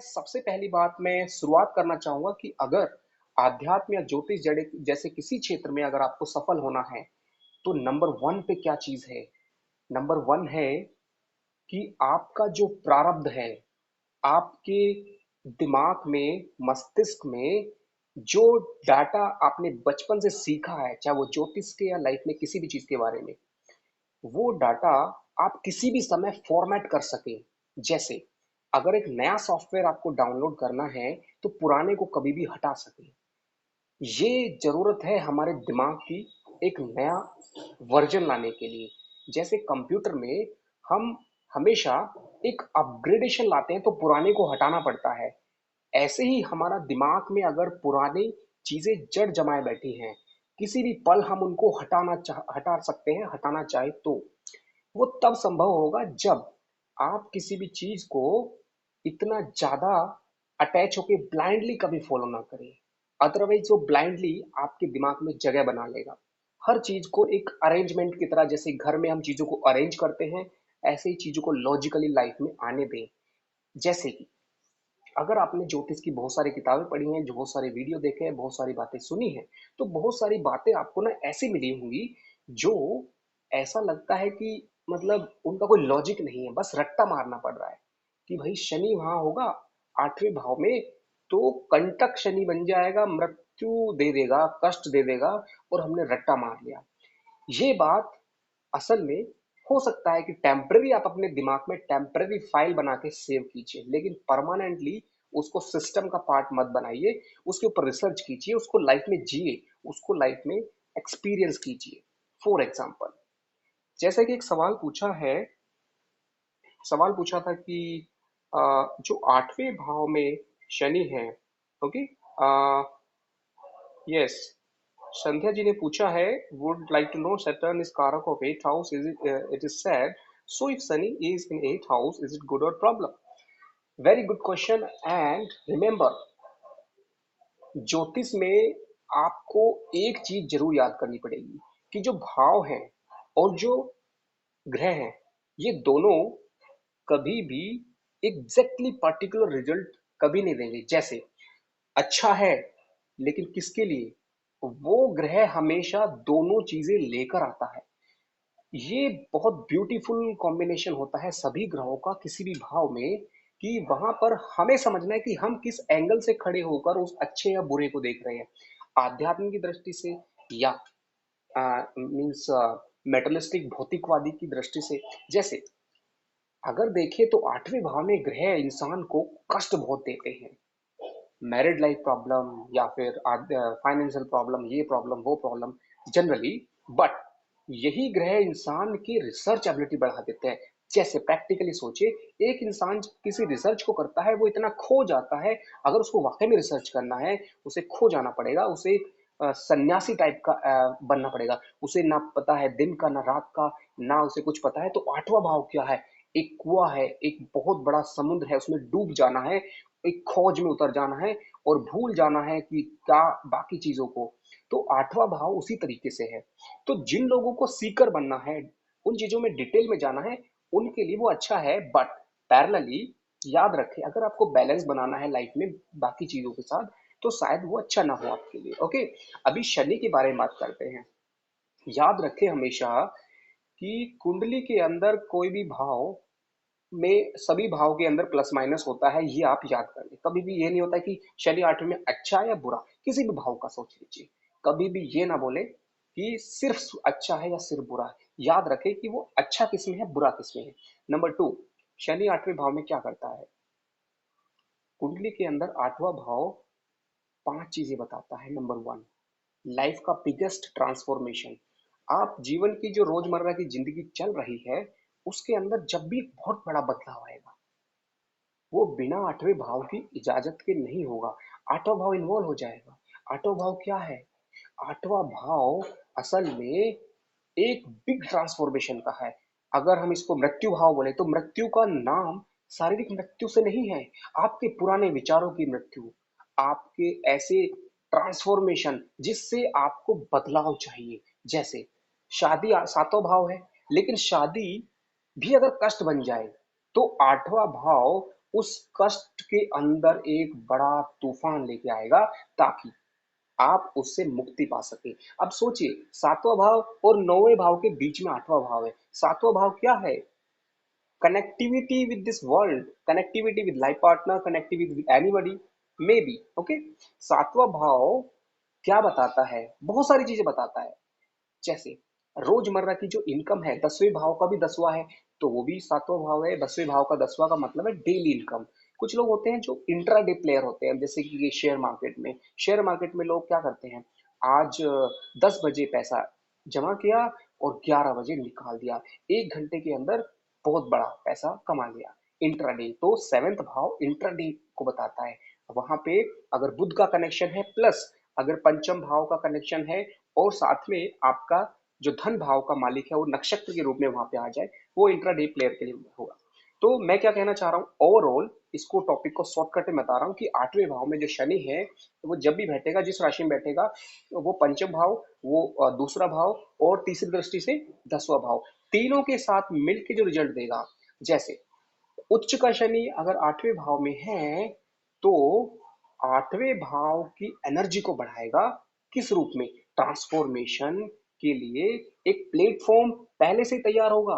सबसे पहली बात मैं शुरुआत करना चाहूँगा कि अगर आध्यात्म या ज्योतिष जड़े जैसे किसी क्षेत्र में अगर आपको सफल होना है, तो नंबर 1 पे क्या चीज़ है? नंबर 1 है कि आपका जो प्रारब्ध है, आपके दिमाग में, मस्तिष्क में जो डाटा आपने बचपन से सीखा है, चाहे वो ज्योतिष के या लाइफ में किसी भी चीज़ के बारे में, वो डाटा आप किसी भी समय फॉर्मेट कर सकें। जैसे अगर एक नया सॉफ्टवेयर आपको डाउनलोड करना है, तो पुराने को कभी भी हटा सकें। ये ज़रूरत है हमारे दिमाग की एक नया वर्जन लाने के लिए। जैसे कंप्यूटर में हम हमेशा एक अपग्रेडेशन लाते हैं तो पुराने को हटाना पड़ता है। ऐसे ही हमारा दिमाग में अगर पुरानी चीज़ें जड़ जमाए बैठी हैं, किसी भी पल हम उनको हटा सकते हैं, हटाना चाहे तो। वो तब संभव होगा जब आप किसी भी चीज को इतना ज्यादा अटैच होके ब्लाइंडली कभी फॉलो ना करें। अदरवाइज वो ब्लाइंडली आपके दिमाग में जगह बना लेगा। हर चीज को एक अरेंजमेंट की तरह, जैसे घर में हम चीजों को अरेंज करते हैं, ऐसे ही चीजों को लॉजिकली लाइफ में आने दें। जैसे कि अगर आपने ज्योतिष की बहुत सारी किताबें पढ़ी हैं, जो बहुत सारे वीडियो देखे हैं, बहुत सारी बातें सुनी हैं, तो बहुत सारी बातें आपको ना ऐसी मिली होंगी जो ऐसा लगता है कि मतलब उनका कोई लॉजिक नहीं है, बस रट्टा मारना पड़ रहा है कि भाई शनि वहां होगा 8वें भाव में, तो कंटक शनि बन जाएगा, मृत्यु दे देगा, कष्ट दे देगा, और हमने रट्टा मार लिया। ये बात असल में हो सकता है कि टेम्पररी आप अपने दिमाग में टेम्पररी फाइल बना के सेव कीजिए, लेकिन परमानेंटली उसको सिस्टम का पार्ट मत बनाइए। उसके ऊपर रिसर्च कीजिए, उसको लाइफ में जिए, उसको लाइफ में एक्सपीरियंस कीजिए। फॉर एग्जाम्पल, जैसे कि एक सवाल पूछा था कि जो 8वें भाव में शनि है, ओके, यस, संध्या जी ने पूछा है, would like to know Saturn is कारक of 8th house, is it is sad, so if Shani is in 8th house, is it good और problem? Very good question. And remember, ज्योतिष में आपको एक चीज जरूर याद करनी पड़ेगी कि जो भाव हैं और जो ग्रह हैं, ये दोनों कभी भी एग्जैक्टली पर्टिकुलर रिजल्ट कभी नहीं देंगे। जैसे अच्छा है, लेकिन किसके लिए? वो ग्रह हमेशा दोनों चीजें लेकर आता है। ये बहुत ब्यूटीफुल कॉम्बिनेशन होता है सभी ग्रहों का किसी भी भाव में, कि वहां पर हमें समझना है कि हम किस एंगल से खड़े होकर उस अच्छे या बुरे को देख रहे हैं, आध्यात्म की दृष्टि से या मीन्स मेटलिस्टिक भौतिकवादी की दृष्टि से। जैसे अगर देखें तो 8वें भाव में ग्रह इंसान को कष्ट बहुत देते हैं, मैरिड लाइफ प्रॉब्लम या फिर फाइनेंशियल प्रॉब्लम, ये प्रॉब्लम वो प्रॉब्लम जनरली। बट यही ग्रह इंसान की रिसर्च एबिलिटी बढ़ा देते हैं। जैसे प्रैक्टिकली सोचिए, एक इंसान जब किसी रिसर्च को करता है, वो इतना खो जाता है। अगर उसको वाकई में रिसर्च करना है, उसे खो जाना पड़ेगा, उसे सन्यासी टाइप का बनना पड़ेगा। उसे ना पता है दिन का ना रात का, ना उसे कुछ पता है। तो 8वां भाव क्या है? एक कुआं है, एक बहुत बड़ा समुद्र है, उसमें डूब जाना है, एक खोज में उतर जाना है और भूल जाना है कि क्या बाकी चीजों को। तो 8वां भाव उसी तरीके से है। तो जिन लोगों को सीकर बनना है, उन चीजों में डिटेल में जाना है, उनके लिए वो अच्छा है। बट पैरेलली याद रखें, अगर आपको बैलेंस बनाना है लाइफ में बाकी चीजों के साथ, तो शायद वो अच्छा ना हो आपके लिए। ओके, अभी शनि के बारे में बात करते हैं। याद रखें हमेशा कि कुंडली के अंदर कोई भी भाव में, सभी भाव के अंदर प्लस माइनस होता है, ये आप याद कर लें। कभी भी ये नहीं होता कि शनि 8वें में अच्छा है या बुरा, किसी भी भाव का सोच लीजिए। कभी भी ये ना बोले कि सिर्फ अच्छा है या सिर्फ बुरा है। याद रखें कि वो अच्छा किसमें है, बुरा किसमें है। नंबर 2, शनि 8वें भाव में क्या करता है? कुंडली के अंदर 8वां भाव 5 चीजें बताता है। नंबर 1, लाइफ का बिगेस्ट ट्रांसफॉर्मेशन। आप जीवन की जो रोजमर्रा की जिंदगी चल रही है, उसके अंदर जब भी बहुत बड़ा बदलाव आएगा, वो बिना 8वें भाव की इजाजत के नहीं होगा। 8वां भाव इन्वॉल्व हो जाएगा। 8वां भाव क्या है? 8वां भाव असल में एक बिग ट्रांसफॉर्मेशन का है। अगर हम इसको मृत्यु भाव बोले, तो मृत्यु का नाम शारीरिक मृत्यु से नहीं है, आपके पुराने विचारों की मृत्यु, आपके ऐसे ट्रांसफॉर्मेशन जिससे आपको बदलाव चाहिए। जैसे शादी 7वां भाव है, लेकिन शादी भी अगर कष्ट बन जाए, तो 8वां भाव उस कष्ट के अंदर एक बड़ा तूफान लेके आएगा, ताकि आप उससे मुक्ति पा सके। अब सोचिए, सातवां भाव और नौवें भाव के बीच में आठवां भाव है। सातवां भाव क्या है? Connectivity with this world, connectivity with life partner, connectivity with anybody, may be. Okay, सातवां भाव क्या बताता है? बहुत सारी चीजें बताता है। जैसे रोजमर्रा की जो इनकम है, 10वें भाव का भी 10वां है, तो वो भी सातवां भाव है। 10वें भाव का 10वां का मतलब है डेली इनकम। कुछ लोग होते हैं जो इंट्राडे प्लेयर होते हैं, जैसे कि शेयर मार्केट में। शेयर मार्केट में लोग क्या करते हैं? आज 10 बजे पैसा जमा किया और 11 बजे निकाल दिया, 1 घंटे के अंदर बहुत बड़ा पैसा कमा लिया। इंट्राडे, तो सेवेंथ भाव इंट्राडे को बताता है। वहां पे अगर बुध का कनेक्शन है, प्लस अगर पंचम भाव का कनेक्शन है, और साथ में आपका जो धन भाव का मालिक है वो नक्षत्र के रूप में वहां पे आ जाए, वो इंट्राडे प्लेयर के लिए होगा। तो मैं क्या कहना चाह रहा हूँ, ओवरऑल इसको टॉपिक को शॉर्टकट में बता रहा हूँ कि 8वें भाव में जो शनि है, तो वो जब भी बैठेगा, जिस राशि में बैठेगा, तो वो पंचम भाव, वो दूसरा भाव, और तीसरी दृष्टि से 10वां भाव, तीनों के साथ मिलकर जो रिजल्ट देगा। जैसे उच्च का शनि अगर 8वें भाव में है, तो 8वें भाव की एनर्जी को बढ़ाएगा। किस रूप में? ट्रांसफॉर्मेशन के लिए एक प्लेटफॉर्म पहले से तैयार होगा।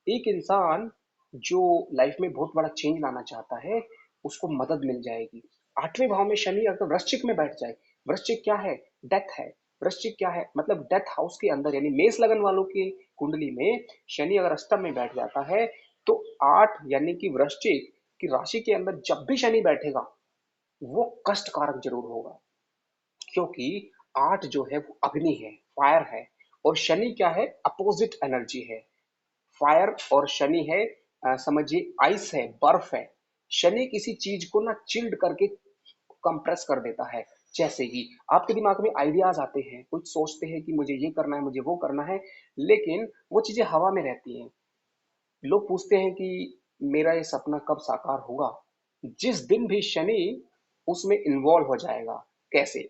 एक इंसान जो लाइफ में बहुत बड़ा चेंज लाना चाहता है, उसको मदद मिल जाएगी। 8वें भाव में शनि अगर वृश्चिक में बैठ जाए, वृश्चिक क्या है? डेथ है। वृश्चिक क्या है? मतलब डेथ हाउस के अंदर, यानी मेष लगन वालों की कुंडली में शनि अगर अष्टम में बैठ जाता है, तो 8 यानी कि वृश्चिक की राशि के अंदर जब भी शनि बैठेगा, वो कष्ट कारक जरूर होगा। क्योंकि 8 जो है वो अग्नि है, फायर है, और शनि क्या है? अपोजिट एनर्जी है। फायर और शनि है, समझिए आइस है, बर्फ है। शनि किसी चीज को ना चिल्ड करके कंप्रेस कर देता है। जैसे कि आपके दिमाग में आइडियाज आते हैं, कुछ सोचते हैं कि मुझे ये करना है, मुझे वो करना है, लेकिन वो चीजें हवा में रहती हैं। लोग पूछते हैं कि मेरा ये सपना कब साकार होगा? जिस दिन भी शनि उसमें इन्वॉल्व हो जाएगा। कैसे?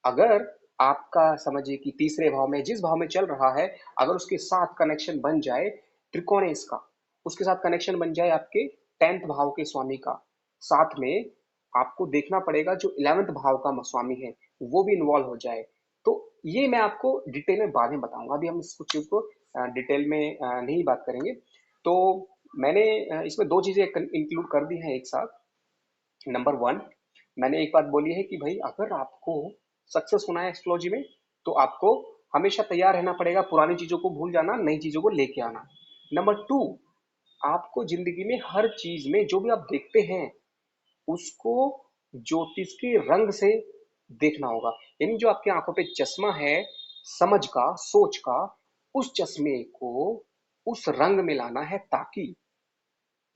अगर आपका समझिए कि तीसरे भाव में, जिस भाव में चल रहा है, अगर उसके साथ कनेक्शन बन जाए त्रिकोणेश का, उसके साथ कनेक्शन बन जाए आपके 10th भाव के स्वामी का, साथ में आपको देखना पड़ेगा जो 11th भाव का स्वामी है, वो भी इन्वॉल्व हो जाए। तो ये मैं आपको डिटेल में बाद में बताऊंगा, अभी हम इस कुछ चीज को डिटेल में नहीं बात करेंगे। तो मैंने इसमें दो चीजें इंक्लूड कर दी हैं एक साथ। नंबर वन, मैंने एक बात बोली है कि भाई अगर आपको सक्सेस होना है एस्ट्रोलॉजी में, तो आपको हमेशा तैयार रहना पड़ेगा, पुरानी चीजों को भूल जाना, नई चीजों को लेके आना। नंबर टू, आपको जिंदगी में हर चीज में जो भी आप देखते हैं, उसको ज्योतिष के रंग से देखना होगा। यानी जो आपकी आंखों पे चश्मा है, समझ का, सोच का, उस चश्मे को उस रंग में लाना है, ताकि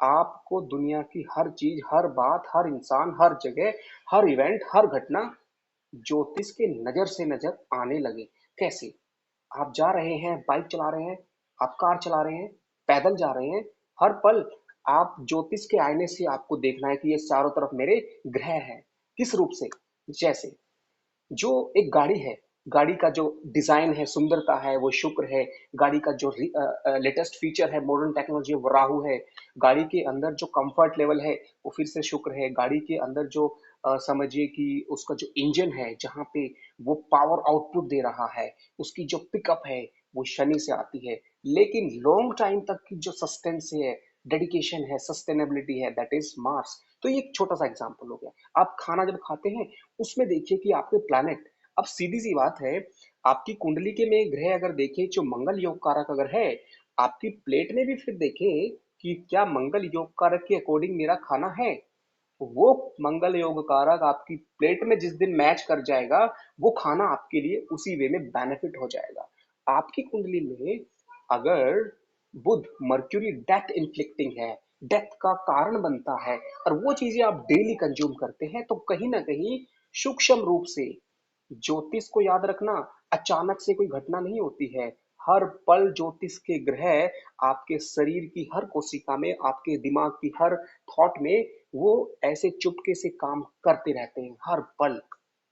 आपको दुनिया की हर चीज, हर बात, हर इंसान, हर जगह, हर इवेंट, हर घटना ज्योतिष के नजर से नजर आने लगे। कैसे? आप जा रहे हैं, बाइक चला रहे हैं, आप कार चला रहे हैं, पैदल जा रहे हैं, हर पल आप ज्योतिष के आईने से आपको देखना है कि ये चारों तरफ मेरे ग्रह हैं। किस रूप से? जैसे जो एक गाड़ी है, गाड़ी का जो डिजाइन है, सुंदरता है, वो शुक्र है। गाड़ी का जो लेटेस्ट फीचर है, मॉडर्न टेक्नोलॉजी है, वो राहु है। गाड़ी के अंदर जो कंफर्ट लेवल है, वो फिर से शुक्र है। गाड़ी के अंदर जो समझिए कि उसका जो इंजन है, जहाँ पे वो पावर आउटपुट दे रहा है, उसकी जो पिकअप है, वो शनि से आती है। लेकिन लॉन्ग टाइम तक की जो सस्टेंस है, डेडिकेशन है, सस्टेनेबिलिटी है, दैट इज मार्स। तो ये एक छोटा सा एग्जांपल हो गया। आप खाना जब खाते हैं, उसमें देखिए कि आपके प्लैनेट, अब सीधी सी बात है, आपकी कुंडली के में ग्रह अगर देखें, जो मंगल योग कारक अगर है, आपकी प्लेट में भी फिर देखें कि क्या मंगल योग कारक के अकॉर्डिंग मेरा खाना है। वो मंगल योग कारक आपकी प्लेट में जिस दिन मैच कर जाएगा, वो खाना आपके लिए उसी वे में बेनिफिट हो जाएगा। आपकी कुंडली में अगर बुध, मर्क्यूरी डेथ इन्फ्लिक्टिंग है, डेथ का कारण बनता है, और वो चीजें आप डेली कंज्यूम करते हैं, तो कहीं ना कहीं सूक्ष्म रूप से, ज्योतिष को याद रखना, अचानक से कोई घटना नहीं होती है। हर पल ज्योतिष के ग्रह आपके शरीर की हर कोशिका में, आपके दिमाग की हर थॉट में, वो ऐसे चुपके से काम करते रहते हैं हर पल।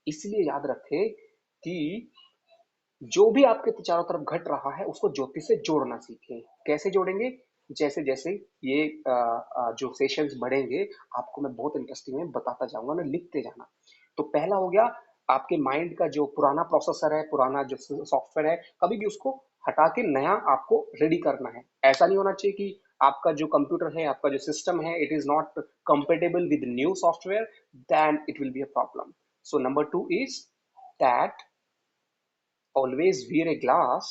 इसलिए याद रखें कि जो भी आपके चारों तरफ घट रहा है, उसको ज्योतिष से जोड़ना सीखें। कैसे जोड़ेंगे? जैसे जैसे ये जो सेशंस बढ़ेंगे, आपको मैं बहुत इंटरेस्टिंग में बताता जाऊंगा, ना लिखते जाना। तो पहला हो गया, आपके माइंड का जो पुराना प्रोसेसर है, पुराना जो सॉफ्टवेयर है, कभी भी उसको हटा के नया आपको रेडी करना है। ऐसा नहीं होना चाहिए कि आपका जो कंप्यूटर है, आपका जो सिस्टम है, it is not compatible with new software, then it will be a problem. So number two is that always wear a glass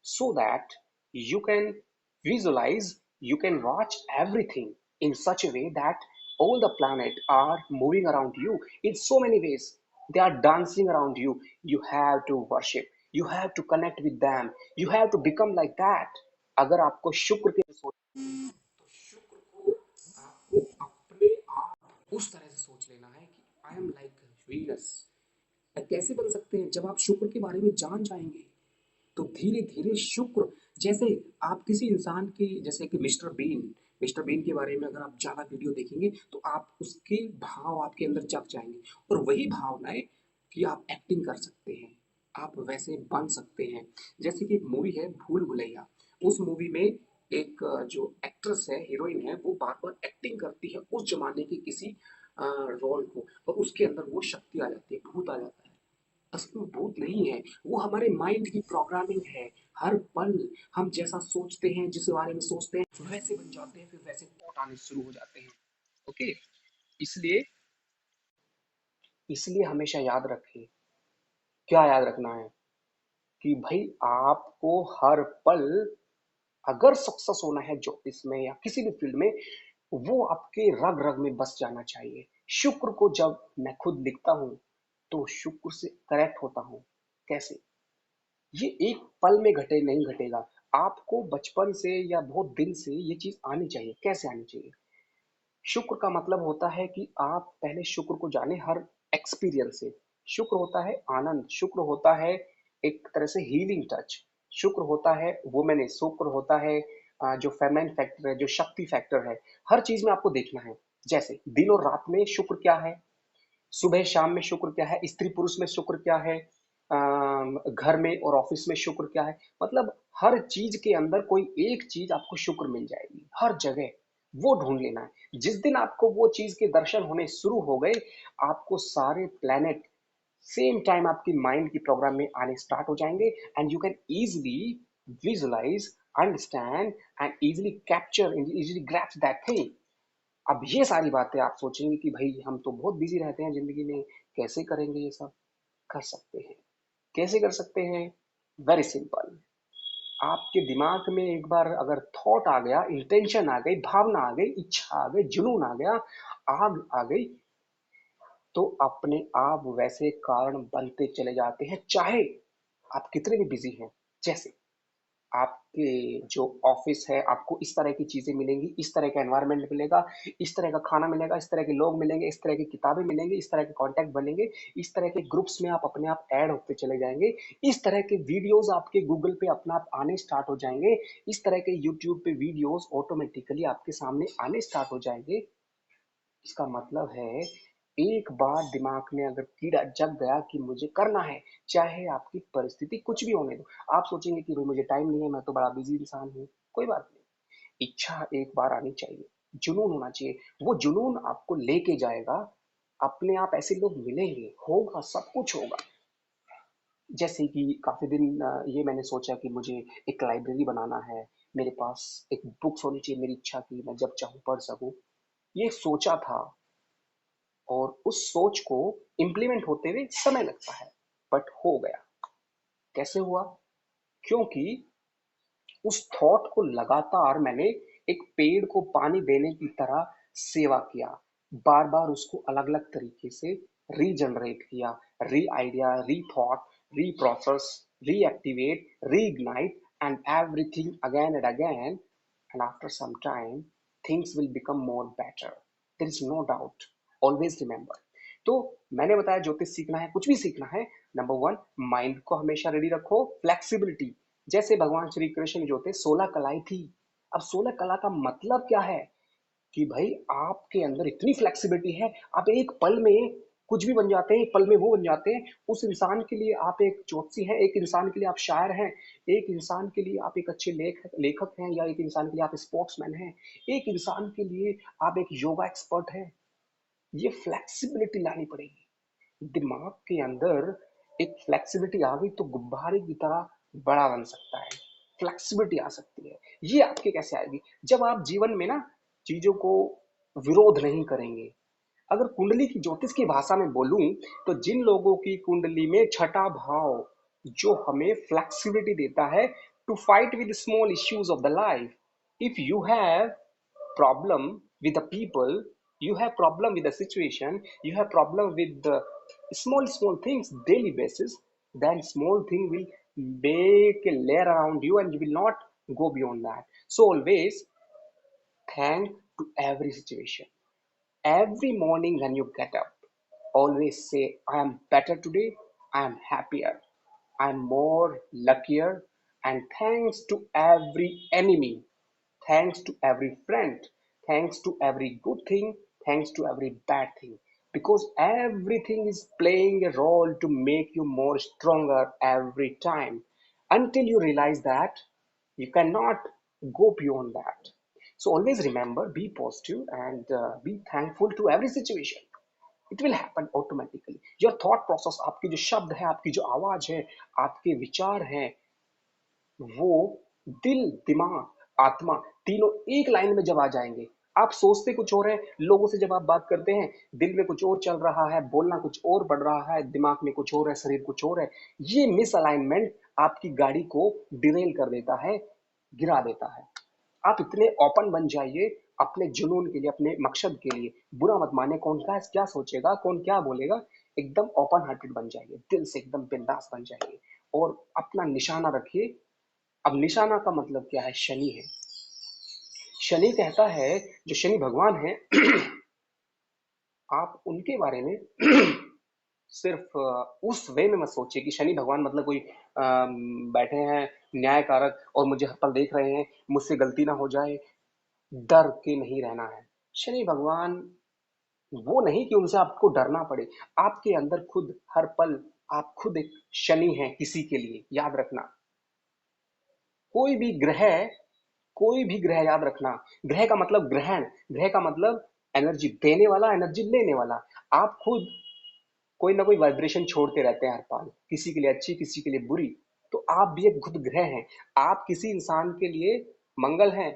so that you can visualize, you can watch everything in such a way that all the planet are moving around you in so many ways. They are dancing around you. You have to worship, you have to connect with them, you have to become like that. अगर आपको शुक्र के सोच, तो शुक्र को आपको अपने आप उस तरह से सोच लेना है कि आई एम लाइक वीनस। कैसे बन सकते हैं? जब आप शुक्र के बारे में जान जाएंगे, तो धीरे धीरे शुक्र, जैसे आप किसी इंसान की, जैसे कि मिस्टर बीन के बारे में अगर आप ज़्यादा वीडियो देखेंगे, तो आप उसके भाव आपके अंदर जग जाएंगे, और वही भावनाएं कि आप एक्टिंग कर सकते हैं, आप वैसे बन सकते हैं। जैसे कि एक मूवी है भूल भुलैया, उस मूवी में एक जो एक्ट्रेस है, हीरोइन है, वो बार बार एक्टिंग करती है उस जमाने की किसी रोल को, और उसके अंदर वो शक्ति आ जाती है, भूत आ जाता है। असल में भूत नहीं है, वो हमारे माइंड की प्रोग्रामिंग है। हर पल हम जैसा सोचते हैं, जिस बारे में सोचते हैं, वैसे बन जाते हैं, फिर वैसे थॉट आने शुरू हो जाते हैं। ओके, इसलिए इसलिए हमेशा याद रखें। क्या याद रखना है? कि भाई आपको हर पल, अगर सक्सेस होना है ज्योतिष में या किसी भी फील्ड में, वो आपके रग रग में बस जाना चाहिए। शुक्र को जब मैं खुद लिखता हूं, तो शुक्र से करेक्ट होता हूं। कैसे? ये एक पल में घटे नहीं घटेगा, आपको बचपन से या बहुत दिन से ये चीज आनी चाहिए। कैसे आनी चाहिए? शुक्र का मतलब होता है कि आप पहले शुक्र को जाने हर एक्सपीरियंस से। शुक्र होता है आनंद, शुक्र होता है एक तरह से हीलिंग टच, शुक्र होता है वुमेन, शुक्र होता है जो फेमिनाइन फैक्टर है, जो शक्ति फैक्टर है। हर चीज में आपको देखना है। जैसे दिन और रात में शुक्र क्या है, सुबह शाम में शुक्र क्या है, स्त्री पुरुष में शुक्र क्या है, घर में और ऑफिस में शुक्र क्या है। मतलब हर चीज के अंदर कोई एक चीज आपको शुक्र मिल जाएगी हर जगह। वो ढूंढ लेना है। जिस दिन आपको वो चीज के दर्शन होने शुरू हो गए, आपको सारे प्लेनेट सेम टाइम आपकी माइंड की प्रोग्राम में आने स्टार्ट हो जाएंगे, and you can easily visualise, understand and easily capture, easily grasps that thing. अब ये सारी बातें आप सोचेंगे कि भाई हम तो बहुत बिजी रहते हैं जिंदगी में, कैसे करेंगे ये सब? कर सकते हैं। कैसे कर सकते हैं? Very simple. आपके दिमाग में एक बार अगर थॉट आ गया, इंटेंशन आ गई, भावना आ गई, इच्छा आ गई, जुनून आ गया, आग आ गई, तो अपने आप वैसे कारण बनते चले जाते हैं, चाहे आप कितने भी बिजी हैं। जैसे आपके जो ऑफिस है, आपको इस तरह की चीजें मिलेंगी, इस तरह का एनवायरनमेंट मिलेगा, इस तरह का खाना मिलेगा, इस तरह के लोग मिलेंगे, इस तरह की किताबें मिलेंगी, इस तरह के कॉन्टैक्ट बनेंगे, इस तरह के ग्रुप्स में आप अपने आप ऐड होते चले जाएंगे, इस तरह के वीडियोस आपके गूगल पे अपना आप आने स्टार्ट हो जाएंगे, इस तरह के यूट्यूब पे वीडियोस ऑटोमेटिकली आपके सामने आने स्टार्ट हो जाएंगे। इसका मतलब है, एक बार दिमाग में अगर कीड़ा जग गया कि मुझे करना है, चाहे आपकी परिस्थिति कुछ भी होने दो। आप सोचेंगे कि भाई मुझे टाइम नहीं है, मैं तो बड़ा बिजी इंसान हूँ। कोई बात नहीं, इच्छा एक बार आनी चाहिए, जुनून होना चाहिए। वो जुनून आपको लेके जाएगा। अपने आप ऐसे लोग मिलेंगे, होगा, सब कुछ होगा। जैसे कि काफी दिन ये मैंने सोचा कि मुझे एक लाइब्रेरी बनाना है, मेरे पास एक बुक्स होनी चाहिए, मेरी इच्छा की मैं जब चाहूँ पढ़ सकूं। ये सोचा था, और उस सोच को इम्प्लीमेंट होते हुए समय लगता है, बट हो गया। कैसे हुआ? क्योंकि उस थॉट को लगातार मैंने एक पेड़ को पानी देने की तरह सेवा किया, बार बार उसको अलग अलग तरीके से रीजनरेट किया, री आइडिया, री थॉट, री प्रोसेस, री एक्टिवेट, री ignite, and everything again and again, and after some time things will become more better. There is no doubt. Always remember. तो मैंने बताया, ज्योतिष सीखना है, कुछ भी सीखना है, नंबर वन, माइंड को हमेशा रेडी रखो, फ्लेक्सिबिलिटी। जैसे भगवान श्री कृष्ण जो थे, 16 कलाएं थी। अब 16 कला का मतलब क्या है? कि भाई आपके अंदर इतनी फ्लेक्सिबिलिटी है, आप एक पल में कुछ भी बन जाते हैं, एक पल में वो बन जाते हैं। उस इंसान के लिए आप एक ज्योतिषी हैं, एक इंसान के लिए आप शायर हैं, एक इंसान के लिए आप एक अच्छे लेखक हैं, या एक इंसान के लिए आप स्पोर्ट्समैन हैं, एक इंसान के लिए आप एक योगा एक्सपर्ट हैं। ये फ्लेक्सिबिलिटी लानी पड़ेगी दिमाग के अंदर। एक फ्लेक्सिबिलिटी आ गई तो गुब्बारे की तरह बड़ा बन सकता है, फ्लेक्सिबिलिटी आ सकती है। ये आपके कैसे आएगी? जब आप जीवन में ना चीजों को विरोध नहीं करेंगे। अगर कुंडली की ज्योतिष की भाषा में बोलूं तो जिन लोगों की कुंडली में छठा भाव जो हमें फ्लेक्सिबिलिटी देता है to fight with small issues of the life, if you have problem with the people, you have problem with the situation, you have problem with the small things daily basis, then small thing will make a layer around you and you will not go beyond that. So always thank to every situation. Every morning when you get up, always say, I am better today, I am happier, I am more luckier, and thanks to every enemy, thanks to every friend, thanks to every good thing, thanks to every bad thing. Because everything is playing a role to make you more stronger every time until you realize that you cannot go beyond that. So always remember, be positive and be thankful to every situation. It will happen automatically. Your thought process, आपकी जो शब्द है, आपकी जो आवाज है, आपके विचार हैं, वो दिल, दिमाग, आत्मा तीनों एक लाइन में जब आ जाएंगे, आप सोचते कुछ और है, लोगों से जब आप बात करते हैं दिल में कुछ और चल रहा है, बोलना कुछ और बढ़ रहा है, दिमाग में कुछ और है, शरीर कुछ और है। ये मिस अलाइनमेंट आपकी गाड़ी को डिरेल कर देता है, गिरा देता है। आप इतने ओपन बन जाइए अपने जुनून के लिए, अपने मकसद के लिए। बुरा मत माने कौन क्या सोचेगा, कौन क्या बोलेगा। एकदम ओपन हार्टेड बन जाइए, दिल से एकदम बिंदास बन जाइए और अपना निशाना रखिए। अब निशाना का मतलब क्या है? शनि है। शनि कहता है, जो शनि भगवान है, आप उनके बारे में सिर्फ उस वे में मत सोचिए कि शनि भगवान मतलब कोई बैठे हैं न्यायकारक और मुझे हर पल देख रहे हैं, मुझसे गलती ना हो जाए। डर के नहीं रहना है। शनि भगवान वो नहीं कि उनसे आपको डरना पड़े। आपके अंदर खुद हर पल आप खुद एक शनि हैं किसी के लिए, याद रखना। कोई भी ग्रह, कोई भी ग्रह याद रखना। ग्रह का मतलब ग्रहण, ग्रह का मतलब एनर्जी देने वाला, एनर्जी लेने वाला। आप खुद कोई ना कोई वाइब्रेशन छोड़ते रहते हैं हर पल, किसी के लिए अच्छी, किसी के लिए बुरी। तो आप भी एक खुद ग्रह हैं। आप किसी इंसान के लिए मंगल हैं,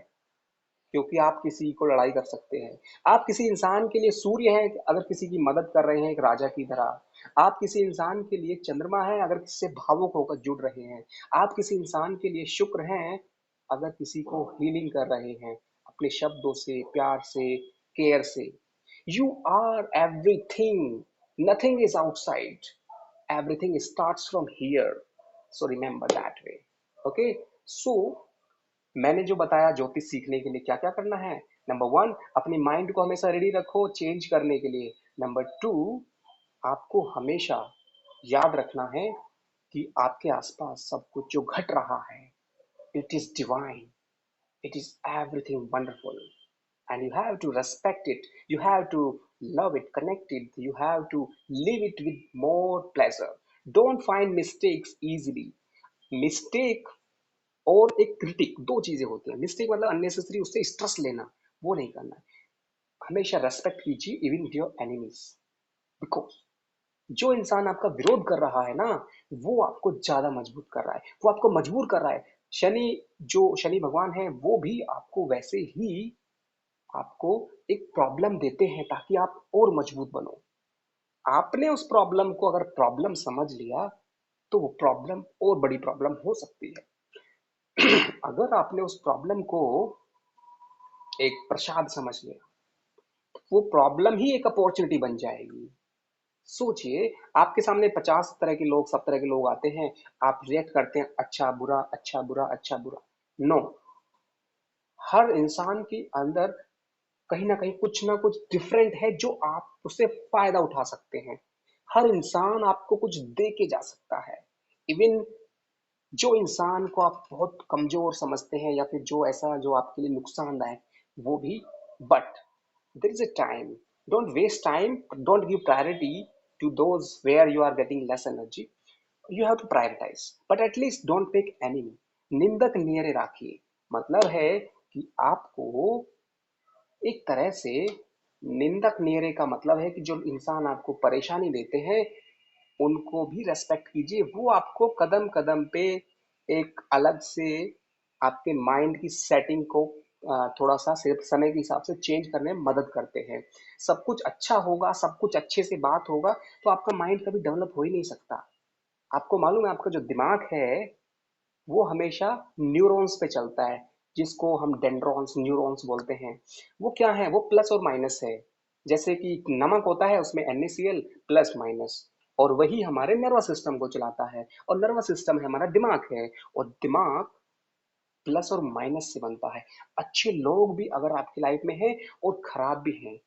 क्योंकि आप किसी को लड़ाई कर सकते हैं। आप किसी इंसान के लिए सूर्य हैं, अगर किसी की मदद कर रहे हैं एक राजा की तरह। आप किसी इंसान के लिए चंद्रमा है, अगर किसी से भावुक होकर जुड़ रहे हैं। आप किसी इंसान के लिए शुक्र हैं, अगर किसी को हीलिंग कर रहे हैं अपने शब्दों से, प्यार से, केयर से। You are everything, nothing is outside, everything starts from here, so remember that way. Okay, so मैंने जो बताया ज्योतिष सीखने के लिए क्या क्या करना है। नंबर वन, अपनी माइंड को हमेशा रेडी रखो चेंज करने के लिए। नंबर टू, आपको हमेशा याद रखना है कि आपके आसपास सब कुछ जो घट रहा है, it is divine, it is everything wonderful, and you have to respect it, you have to love it, connect it, you have to live it with more pleasure. Don't find mistakes easily. Mistake और एक critic दो चीजें होती हैं। Mistake मतलब unnecessary उससे stress लेना, वो नहीं करना है। हमेशा रेस्पेक्ट कीजिए even with your enemies, because जो इंसान आपका विरोध कर रहा है ना, वो आपको ज्यादा मजबूत कर रहा है, वो आपको मजबूर कर रहा है। शनि, जो शनि भगवान है, वो भी आपको वैसे ही आपको एक प्रॉब्लम देते हैं ताकि आप और मजबूत बनो। आपने उस प्रॉब्लम को अगर प्रॉब्लम समझ लिया तो वो प्रॉब्लम और बड़ी प्रॉब्लम हो सकती है। अगर आपने उस प्रॉब्लम को एक प्रसाद समझ लिया, वो प्रॉब्लम ही एक अपॉर्चुनिटी बन जाएगी। सोचिए, आपके सामने 50 तरह के लोग, सब तरह के लोग आते हैं, आप रिएक्ट करते हैं अच्छा बुरा, अच्छा बुरा, अच्छा बुरा। नो, हर इंसान के अंदर कहीं ना कुछ डिफरेंट है जो आप उससे फायदा उठा सकते हैं। हर इंसान आपको कुछ दे के जा सकता है। इवन जो इंसान को आप बहुत कमजोर समझते हैं या फिर जो ऐसा जो आपके लिए नुकसानदायक, वो भी। But there is a time, don't waste time, don't give priority to those where you are getting less energy, you have to prioritize, but at least don't pick enemy. निंदक नियरे राखिए, मतलब है कि आपको एक तरह से निंदक नियरे का मतलब है कि जो इंसान आपको परेशानी देते हैं उनको भी रेस्पेक्ट कीजिए। वो आपको कदम कदम पे एक अलग से आपके माइंड की सेटिंग को थोड़ा सा सिर्फ समय के हिसाब से चेंज करने में मदद करते हैं। सब कुछ अच्छा होगा, सब कुछ अच्छे से बात होगा तो आपका माइंड कभी डेवलप हो ही नहीं सकता। आपको मालूम है आपका जो दिमाग है वो हमेशा न्यूरॉन्स पे चलता है, जिसको हम डेंड्रॉन्स न्यूरॉन्स बोलते हैं। वो क्या है, वो प्लस और माइनस है। जैसे कि नमक होता है उसमें NaCl प्लस माइनस, और वही हमारे नर्वस सिस्टम को चलाता है, और नर्वस सिस्टम है हमारा दिमाग है, और दिमाग प्लस और माइनस से बनता है। अच्छे लोग भी अगर आपकी लाइफ में हैं और खराब भी हैं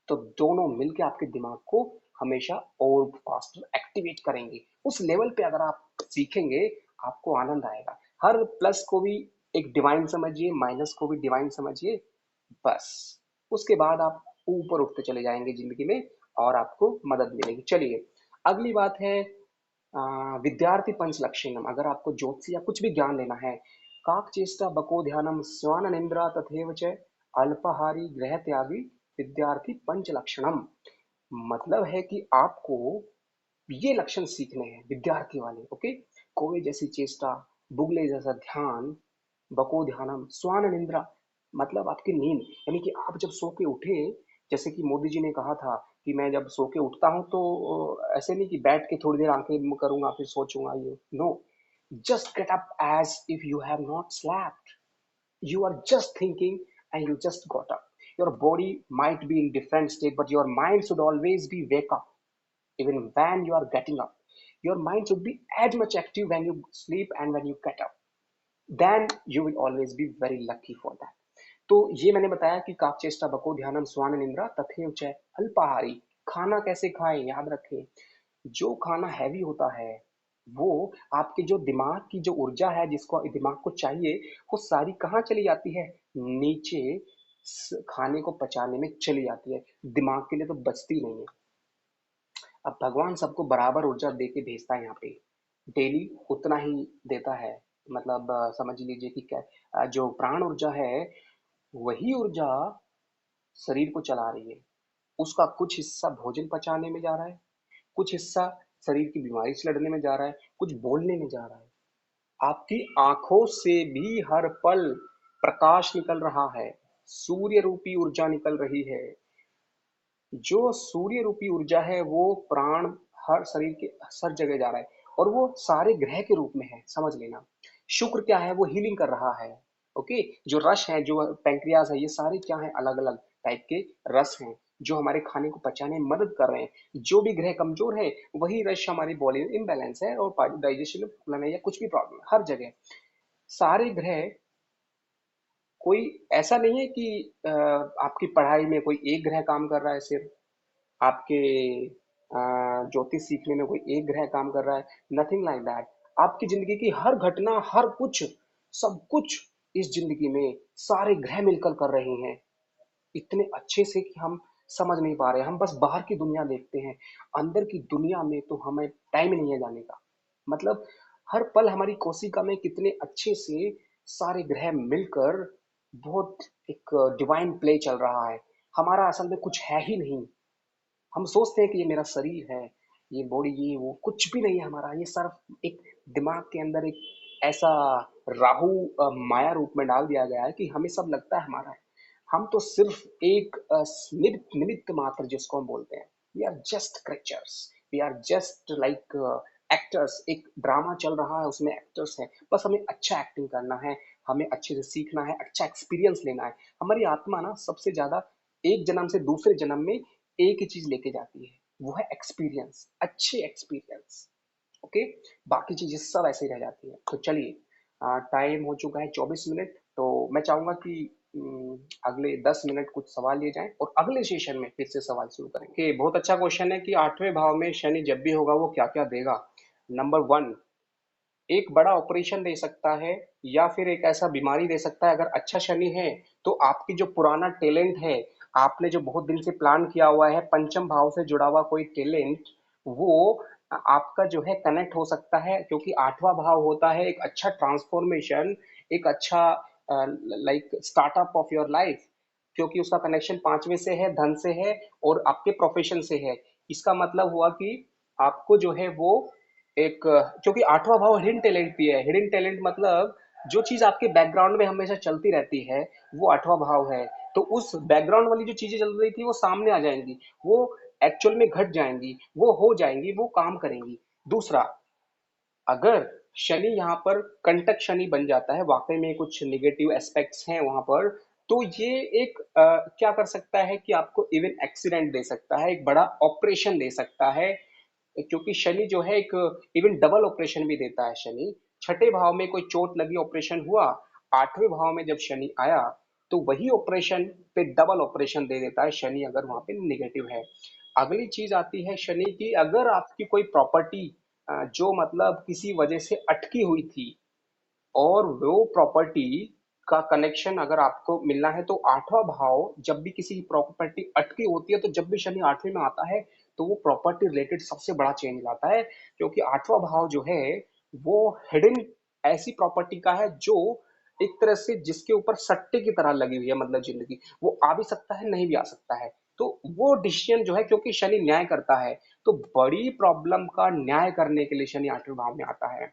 तो दोनों मिलके आपके दिमाग को हमेशा और फास्टर एक्टिवेट करेंगे। उस लेवल पे अगर आप सीखेंगे आपको आनंद आएगा। हर प्लस को भी एक डिवाइन समझिए, माइनस को भी डिवाइन समझिए, बस उसके बाद आप ऊपर उठते चले जाएंगे जिंदगी में और आपको मदद मिलेगी। चलिए अगली बात है विद्यार्थी पंच लक्षणम। अगर आपको ज्योतिष या कुछ भी ज्ञान लेना है, काक चेष्टा बको ध्यानम स्वान निंद्रा तथेव च अल्पाहारी गृह त्यागी विद्यार्थी पंच लक्षणम। मतलब है कि आपको ये लक्षण सीखने हैं विद्यार्थी वाले। ओके, कोवे जैसी चेष्टा, बुगले जैसा ध्यान, बको ध्यानम, स्वान निंद्रा मतलब आपकी नींद, यानी कि आप जब सो के उठे, जैसे कि मोदी जी ने कहा था कि मैं जब सो के उठता हूं तो ऐसे नहीं कि बैठ के थोड़ी देर आंखें बंद करूंगा फिर सोचूंगा, ये no, just get up as if you have not slept. You are just thinking and you just got up. Your body might be in different state, but your mind should always be wake up even when you are getting up. Your mind should be as much active when you sleep and when you get up. Then you will always be very lucky for that. तो ये मैंने बताया कि काकचेष्टा बको ध्यानम स्वान निंद्रा तथेव च अल्पाहारी। खाना कैसे खाएं, याद रखें, जो खाना हैवी होता है वो आपके जो दिमाग की जो ऊर्जा है जिसको दिमाग को चाहिए, वो सारी कहाँ चली जाती है, नीचे खाने को पचाने में चली जाती है, दिमाग के लिए तो बचती नहीं है। अब भगवान सबको बराबर ऊर्जा दे के भेजता है यहाँ पे, डेली उतना ही देता है। मतलब समझ लीजिए कि क्या, जो प्राण ऊर्जा है वही ऊर्जा शरीर को चला रही है। उसका कुछ हिस्सा भोजन पचाने में जा रहा है, कुछ हिस्सा शरीर की बीमारी से लड़ने में जा रहा है, कुछ बोलने में जा रहा है। आपकी आंखों से भी हर पल प्रकाश निकल रहा है, सूर्य रूपी ऊर्जा निकल रही है। जो सूर्य रूपी ऊर्जा है वो प्राण हर शरीर के हर जगह जा रहा है, और वो सारे ग्रह के रूप में है, समझ लेना। शुक्र क्या है, वो हीलिंग कर रहा है। ओके, जो रस है, जो पैंक्रियाज है, ये सारे क्या है, अलग अलग टाइप के रस हैं जो हमारे खाने को पचाने में मदद कर रहे हैं। जो भी ग्रह कमजोर है वही रस हमारी बॉडी में इम्बैलेंस है और डाइजेशन में प्रॉब्लम है या कुछ भी प्रॉब्लम है, हर जगह सारे ग्रह। कोई ऐसा नहीं है कि आपकी पढ़ाई में कोई एक ग्रह काम कर रहा है सिर्फ, आपके ज्योतिष सीखने में कोई एक ग्रह काम कर रहा है, नथिंग लाइक दैट। आपकी जिंदगी की हर घटना, हर कुछ, सब कुछ इस जिंदगी में सारे ग्रह मिलकर कर रहे हैं, इतने अच्छे से कि हम समझ नहीं पा रहे। हम बस बाहर की दुनिया देखते हैं, अंदर की दुनिया में तो हमें टाइम नहीं है जाने का। मतलब हर पल हमारी कोशिका में कितने अच्छे से सारे ग्रह मिलकर बहुत एक डिवाइन प्ले चल रहा है। हमारा असल में कुछ है ही नहीं। हम सोचते हैं कि ये मेरा शरीर है, ये बॉडी, ये वो, कुछ भी नहीं है हमारा। ये सिर्फ एक दिमाग के अंदर एक ऐसा राहु माया रूप में डाल दिया गया है कि हमें सब लगता है हमारा है। हम तो सिर्फ एक निमित्त निमित्त मात्र जिसको हम बोलते हैं। We are just creatures, we are just like actors. एक ड्रामा चल रहा है उसमें एक्टर्स हैं, बस हमें अच्छा एक्टिंग करना है, हमें अच्छे से सीखना है, अच्छा एक्सपीरियंस लेना है। हमारी आत्मा ना सबसे ज्यादा एक जन्म से दूसरे जन्म में एक ही चीज लेके जाती है, वो है एक्सपीरियंस, अच्छे एक्सपीरियंस। ओके, बाकी चीजें सब ऐसे ही रह जाती है। तो चलिए टाइम हो चुका है 24 मिनट, तो मैं चाहूंगा कि अगले 10 मिनट कुछ सवाल लिए जाएं और अगले सेशन में फिर से सवाल शुरू करें। कि बहुत अच्छा क्वेश्चन है कि 8वें भाव में शनि जब भी होगा वो क्या क्या देगा। नंबर 1, एक बड़ा ऑपरेशन दे सकता है या फिर एक ऐसा बीमारी दे सकता है। अगर अच्छा शनि है तो आपकी जो पुराना टैलेंट है, आपने जो बहुत दिन से प्लान किया हुआ है पंचम भाव से जुड़ा हुआ कोई टैलेंट, वो आपका जो है कनेक्ट हो सकता है, क्योंकि आठवां भाव होता है एक अच्छा ट्रांसफॉर्मेशन, एक अच्छा like startup of your life, क्योंकि उसका कनेक्शन पांचवे से है, धन से है और आपके प्रोफेशन से है। इसका मतलब हुआ कि आपको जो है वो एक, क्योंकि आठवां भाव हिडन टैलेंट भी है। हिडन टैलेंट मतलब जो चीज आपके बैकग्राउंड में हमेशा चलती रहती है, वो आठवां भाव है। तो उस बैकग्राउंड वाली जो चीजें चल रही थी वो सामने आ जाएंगी, वो एक्चुअल में घट जाएंगी, वो हो जाएंगी, वो काम करेंगी। दूसरा, अगर शनि यहाँ पर कंटक शनि बन जाता है, वाकई में कुछ निगेटिव एस्पेक्ट्स हैं वहां पर, तो ये एक क्या कर सकता है कि आपको इवन एक्सीडेंट दे सकता है, एक बड़ा ऑपरेशन दे सकता है, क्योंकि शनि जो है एक इवन डबल ऑपरेशन भी देता है शनि। छठे भाव में कोई चोट लगी, ऑपरेशन हुआ, आठवें भाव में जब शनि आया तो वही ऑपरेशन पे डबल ऑपरेशन दे देता है शनि, अगर वहां पे निगेटिव है। अगली चीज आती है शनि की, अगर आपकी कोई प्रॉपर्टी जो मतलब किसी वजह से अटकी हुई थी, और वो प्रॉपर्टी का कनेक्शन अगर आपको मिलना है, तो आठवां भाव जब भी किसी प्रॉपर्टी अटकी होती है, तो जब भी शनि आठवें में आता है तो वो प्रॉपर्टी रिलेटेड सबसे बड़ा चेंज लाता है, क्योंकि आठवां भाव जो है वो हिडन ऐसी प्रॉपर्टी का है जो एक तरह से जिसके ऊपर सट्टे की तरह लगी हुई है, मतलब जिंदगी, वो आ भी सकता है, नहीं भी आ सकता है। तो वो डिसीजन जो है, क्योंकि शनि न्याय करता है, तो बड़ी प्रॉब्लम का न्याय करने के लिए शनि आठवें भाव में आता है।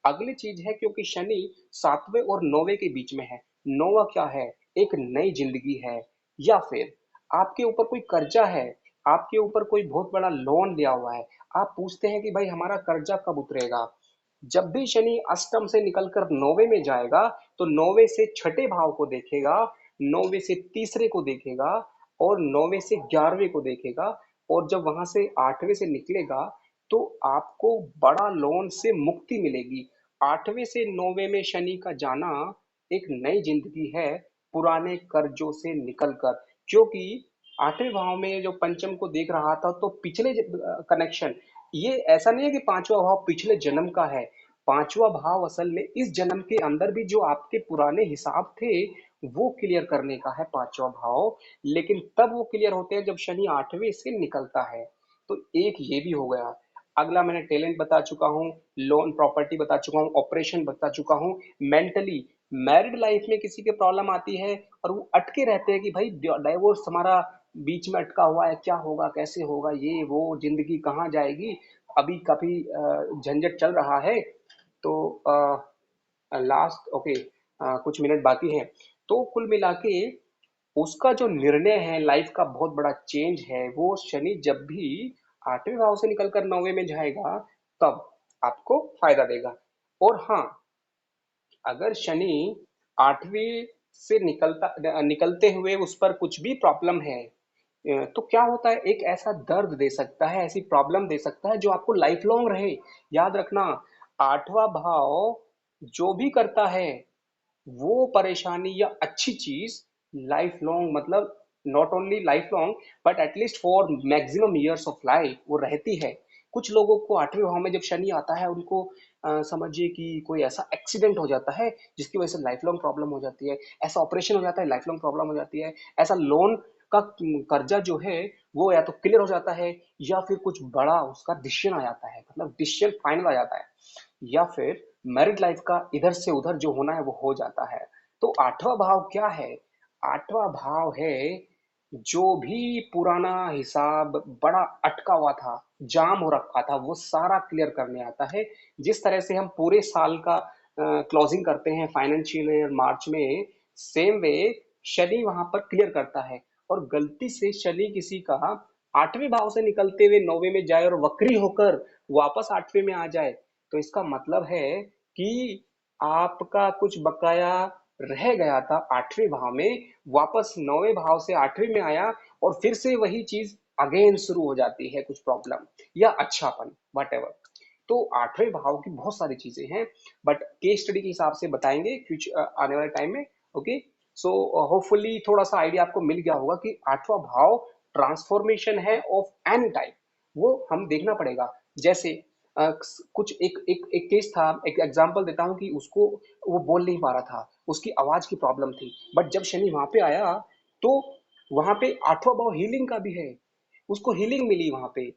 अगली चीज है, क्योंकि शनि सातवें और नौवें के बीच में है। नौवा क्या है? एक नई जिंदगी है, या फिर आपके ऊपर कोई कर्जा है, आपके ऊपर कोई बहुत बड़ा लोन लिया हुआ है, आप पूछते हैं कि भाई हमारा कर्जा कब उतरेगा। जब भी शनि अष्टम से निकलकर नौवे में जाएगा, तो नौवे से छठे भाव को देखेगा, नौवे से तीसरे को देखेगा, और नौवे से ग्यारहवें को देखेगा, और जब वहां से आठवें से निकलेगा, तो आपको बड़ा लोन से मुक्ति मिलेगी। आठवें से नौवे में शनि का जाना एक नई जिंदगी है, पुराने कर्जों से निकलकर, क्योंकि आठवें भाव में जो पंचम को देख रहा था, तो पिछले कनेक्शन, ये ऐसा नहीं है कि पांचवा भाव पिछले जन्म का है। पांचवा भाव असल में इस जन्म के अंदर भी जो आपके पुराने हिसाब थे, वो क्लियर करने का है पांचवा भाव। लेकिन तब वो क्लियर होते हैं जब शनि आठवें से निकलता है। तो एक ये भी हो गया। अगला मैंने टैलेंट बता चुका हूँ, लोन प्रॉपर्टी बता चुका हूँ, ऑपरेशन बता चुका हूँ। मेंटली, मैरिड लाइफ में किसी के प्रॉब्लम आती है और वो अटके रहते हैं कि भाई डाइवोर्स हमारा बीच में अटका हुआ है, क्या होगा, कैसे होगा, ये वो जिंदगी कहाँ जाएगी। अभी काफी झंझट चल रहा है। तो लास्ट ओके, कुछ मिनट बाकी हैं। तो कुल मिला के उसका जो निर्णय है, लाइफ का बहुत बड़ा चेंज है, वो शनि जब भी आठवें भाव से निकलकर नौवें में जाएगा, तब आपको फायदा देगा। और हाँ, अगर शनि आठवीं से निकलते हुए उस पर कुछ भी प्रॉब्लम है, तो क्या होता है, एक ऐसा दर्द दे सकता है, ऐसी प्रॉब्लम दे सकता है जो आपको लाइफ लॉन्ग रहे। याद रखना, आठवां भाव जो भी करता है, वो परेशानी या अच्छी चीज लाइफ लॉन्ग, मतलब not only life long, but at least for maximum years of life वो रहती है। कुछ लोगों को आठवें भाव में जब शनि आता है, उनको समझिए कि कोई ऐसा एक्सीडेंट हो जाता है जिसकी वजह से लाइफ लॉन्ग प्रॉब्लम हो जाती है, ऐसा ऑपरेशन हो जाता है, लाइफ लॉन्ग प्रॉब्लम हो जाती है, ऐसा लोन का कर्जा जो है वो या तो क्लियर हो जाता है, या फिर कुछ बड़ा उसका डिसीजन आ जाता है, मतलब डिसीजन फाइनल आ जाता है, या फिर मैरिड लाइफ का इधर से उधर जो होना है वो हो जाता है। तो आठवां भाव क्या है? आठवां भाव है जो भी पुराना हिसाब बड़ा अटका हुआ था, जाम हो रखा था, वो सारा क्लियर करने आता है। जिस तरह से हम पूरे साल का क्लोजिंग करते हैं फाइनेंशियल ईयर मार्च में, सेम वे शनि वहां पर क्लियर करता है। और गलती से शनि किसी का आठवें भाव से निकलते हुए नौवे में जाए और वक्री होकर वापस आठवें में आ जाए, तो इसका मतलब है कि आपका कुछ बकाया रह गया था आठवें भाव में, वापस नौवें भाव से आठवें में आया, और फिर से वही चीज अगेन शुरू हो जाती है, कुछ प्रॉब्लम या अच्छापन, वट एवर। तो आठवें भाव की बहुत सारी चीजें हैं, बट केस स्टडी के हिसाब से बताएंगे फ्यूचर आने वाले टाइम में। ओके, सो होपफुली थोड़ा सा आइडिया आपको मिल गया होगा कि आठवां भाव ट्रांसफॉर्मेशन है ऑफ एनी टाइप, वो हम देखना पड़ेगा। जैसे कुछ एक एक एक केस था, एक एग्जांपल देता हूँ कि उसको, वो बोल नहीं पा रहा था, उसकी आवाज की प्रॉब्लम थी, बट जब शनि वहां पे आया, तो वहां पे आठवां भाव हीलिंग का भी है, उसको हीलिंग मिली वहां पे।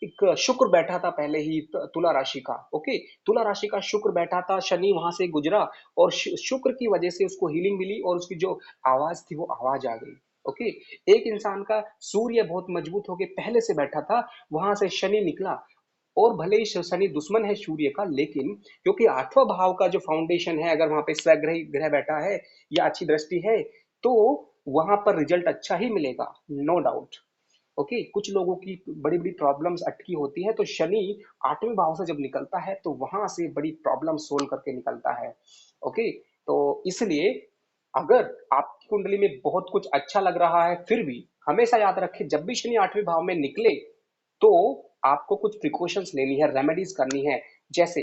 एक शुक्र बैठा था पहले ही तुला राशि का। ओके, तुला राशि का शुक्र बैठा था, शनि वहां से गुजरा और शुक्र की वजह से उसको हीलिंग मिली और उसकी जो आवाज थी वो आवाज आ गई। ओके, एक इंसान का सूर्य बहुत मजबूत होके पहले से बैठा था, वहां से शनि निकला और भले ही शनि दुश्मन है सूर्य का, लेकिन क्योंकि आठवां भाव का जो फाउंडेशन है, अगर वहां पे स्वग्रही ग्रह बैठा है या अच्छी दृष्टि है, तो वहां पर रिजल्ट अच्छा ही मिलेगा, नो डाउट। ओके, कुछ लोगों की बड़ी बड़ी प्रॉब्लम्स अटकी होती है, तो शनि आठवें भाव से जब निकलता है तो वहां से बड़ी प्रॉब्लम सोल्व करके निकलता है। ओके, तो इसलिए अगर आपकी कुंडली में बहुत कुछ अच्छा लग रहा है, फिर भी हमेशा याद रखें, जब भी शनि आठवें भाव में निकले तो आपको कुछ प्रिकॉशंस लेनी है, रेमेडीज करनी है। जैसे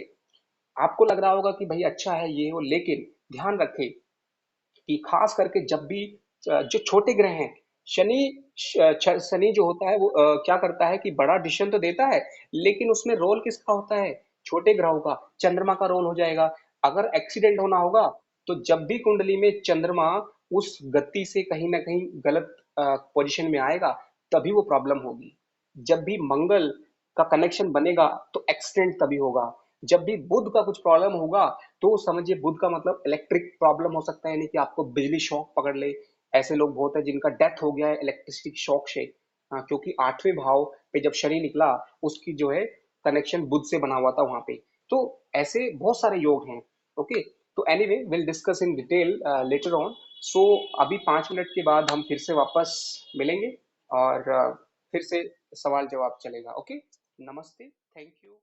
आपको लग रहा होगा कि भाई अच्छा है ये हो, लेकिन ध्यान रखें कि खास करके जब भी जो छोटे ग्रह हैं, शनि शनि जो होता है वो क्या करता है कि बड़ा डिसीजन तो देता है, लेकिन उसमें रोल किसका होता है? छोटे ग्रहों का। चंद्रमा का रोल हो जाएगा। अगर एक्सीडेंट होना होगा तो जब भी कुंडली में चंद्रमा उस गति से कहीं ना कहीं गलत पोजीशन में आएगा, तभी वो प्रॉब्लम होगी। जब भी मंगल का कनेक्शन बनेगा तो एक्सीडेंट तभी होगा। जब भी बुध का कुछ प्रॉब्लम होगा तो समझिए बुध का मतलब इलेक्ट्रिक प्रॉब्लम हो सकता है, यानी कि आपको बिजली शॉक पकड़ ले। ऐसे लोग बहुत है जिनका डेथ हो गया है इलेक्ट्रिसिटी शॉक से। हाँ, क्योंकि आठवें भाव पे जब शनि निकला, उसकी जो है कनेक्शन बुध से बना हुआ था वहां पे। तो ऐसे बहुत सारे योग हैं। ओके, तो anyway will discuss in detail later on. So अभी 5 मिनट के बाद हम फिर से वापस मिलेंगे और फिर से सवाल जवाब चलेगा। ओके, नमस्ते, थैंक यू।